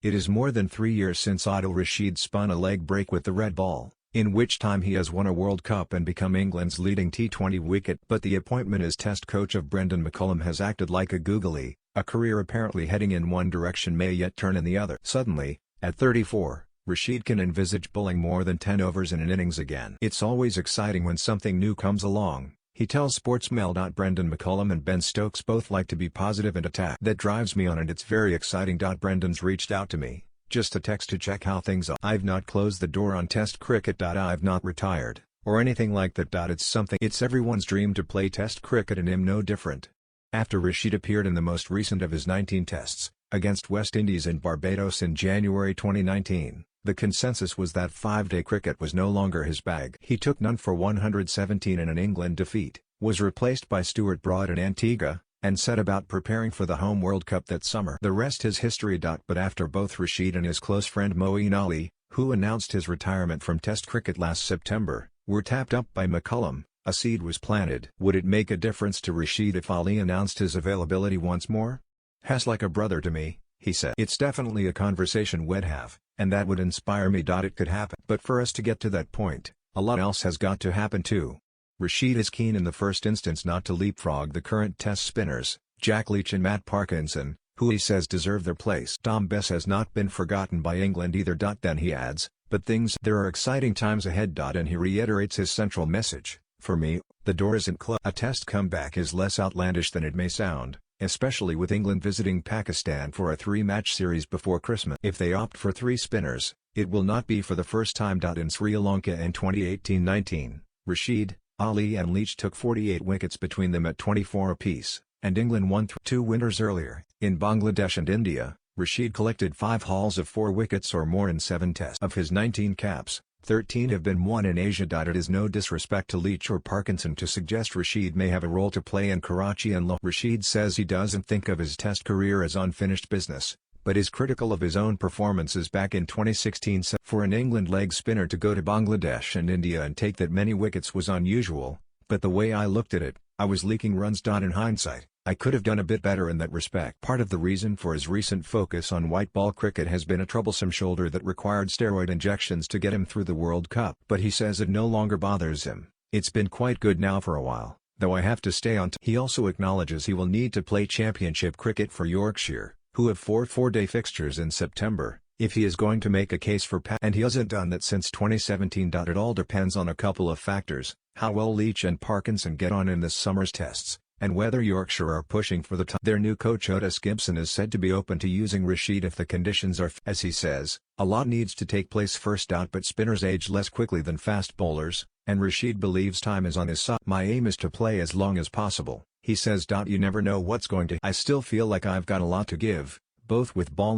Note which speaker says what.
Speaker 1: It is more than 3 years since Adil Rashid spun a leg break with the red ball, in which time he has won a World Cup and become England's leading T20 wicket. But the appointment as Test coach of Brendan McCullum has acted like a googly. A career apparently heading in one direction may yet turn in the other. Suddenly, at 34, Rashid can envisage bowling more than 10 overs in an innings again. "It's always exciting when something new comes along," he tells Sportsmail. Brendan McCullum and Ben Stokes both like to be positive and attack. "That drives me on and it's very exciting." Brendan's reached out to me, just a text to check how things are. "I've not closed the door on Test cricket. I've not retired, or anything like that. It's everyone's dream to play Test cricket and I'm no different." After Rashid appeared in the most recent of his 19 tests, against West Indies and Barbados in January 2019, the consensus was that 5-day cricket was no longer his bag. He took none for 117 in an England defeat, was replaced by Stuart Broad in Antigua, and set about preparing for the home World Cup that summer. The rest is history. But after both Rashid and his close friend Moeen Ali, who announced his retirement from Test cricket last September, were tapped up by McCullum, a seed was planted. Would it make a difference to Rashid if Ali announced his availability once more? "Has like a brother to me," he said. "It's definitely a conversation we'd have, and that would inspire me. It could happen. But for us to get to that point, a lot else has got to happen too." Rashid is keen in the first instance not to leapfrog the current Test spinners, Jack Leach and Matt Parkinson, who he says deserve their place. Tom Bess has not been forgotten by England either. Then he adds, "But there are exciting times ahead." And he reiterates his central message: "For me, the door isn't closed." A Test comeback is less outlandish than it may sound, especially with England visiting Pakistan for a 3-match series before Christmas. If they opt for 3 spinners, it will not be for the first time. In Sri Lanka in 2018-19, Rashid, Ali and Leach took 48 wickets between them at 24 apiece, and England won 2 winters earlier. In Bangladesh and India, Rashid collected 5 hauls of 4 wickets or more in 7 tests. Of his 19 caps, 13 have been won in Asia. It is no disrespect to Leach or Parkinson to suggest Rashid may have a role to play in Karachi and Lahore. Rashid says he doesn't think of his Test career as unfinished business, but is critical of his own performances back in 2016. "For an England leg spinner to go to Bangladesh and India and take that many wickets was unusual, but the way I looked at it, I was leaking runs. In hindsight, I could have done a bit better in that respect." Part of the reason for his recent focus on white ball cricket has been a troublesome shoulder that required steroid injections to get him through the World Cup. But he says it no longer bothers him. "It's been quite good now for a while, though I have to stay on." He also acknowledges he will need to play championship cricket for Yorkshire, who have 4 4-day fixtures in September, if he is going to make a case for and he hasn't done that since 2017. It all depends on a couple of factors: how well Leach and Parkinson get on in this summer's tests, and whether Yorkshire are pushing for the top. Their new coach Otis Gibson is said to be open to using Rashid if the conditions are as he says, "A lot needs to take place first. But spinners age less quickly than fast bowlers, and Rashid believes time is on his side. My aim is to play as long as possible," he says. "You never know what's going to. I still feel like I've got a lot to give, both with ball